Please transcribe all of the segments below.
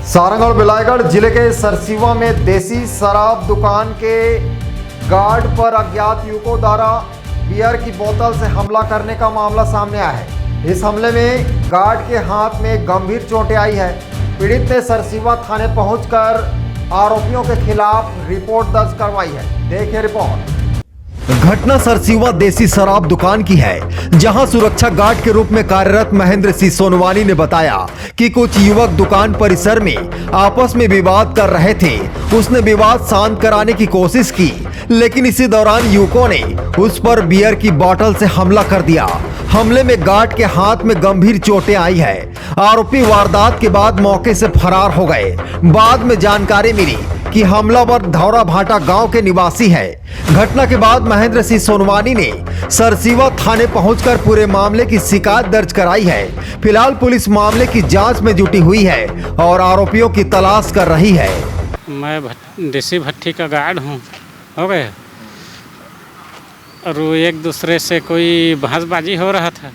सारंग और बिलायगढ़ जिले के सरसीवा में देसी शराब दुकान के गार्ड पर अज्ञात युवकों द्वारा बियर की बोतल से हमला करने का मामला सामने आया है। इस हमले में गार्ड के हाथ में गंभीर चोटें आई है। पीड़ित ने सरसीवा थाने पहुंचकर आरोपियों के खिलाफ रिपोर्ट दर्ज करवाई है। देखिए रिपोर्ट। घटना सरसीवा देसी शराब दुकान की है, जहां सुरक्षा गार्ड के रूप में कार्यरत महेंद्र सिंह सोनवानी ने बताया कि कुछ युवक दुकान परिसर में आपस में विवाद कर रहे थे। उसने विवाद शांत कराने की कोशिश की, लेकिन इसी दौरान युवकों ने उस पर बियर की बोतल से हमला कर दिया। हमले में गार्ड के हाथ में गंभीर चोटें आई है। आरोपी वारदात के बाद मौके से फरार हो गए। बाद में जानकारी मिली कि हमलावर धौरा भाटा गांव के निवासी है। घटना के बाद महेंद्र सिंह सोनवानी ने सरसीवा थाने पहुंचकर पूरे मामले की शिकायत दर्ज कराई है। फिलहाल पुलिस मामले की जांच में जुटी हुई है और आरोपियों की तलाश कर रही है। मैं देसी भट्टी का गार्ड हूँ, हो गए। और वो एक दूसरे से कोई बहसबाजी हो रहा था,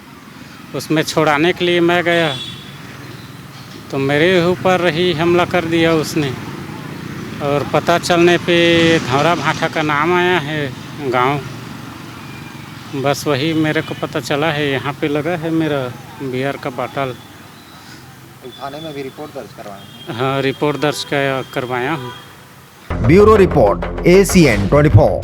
उसमें छुड़ाने के लिए मैं गया तो मेरे ऊपर ही हमला कर दिया उसने। और पता चलने पे धौरा भाटा का नाम आया है गांव। बस वही मेरे को पता चला है, यहाँ पे लगा है मेरा बियर का बोतल। थाने में भी रिपोर्ट दर्ज करवाया? हाँ, रिपोर्ट दर्ज करवाया हूँ। Bureau report ACN 24।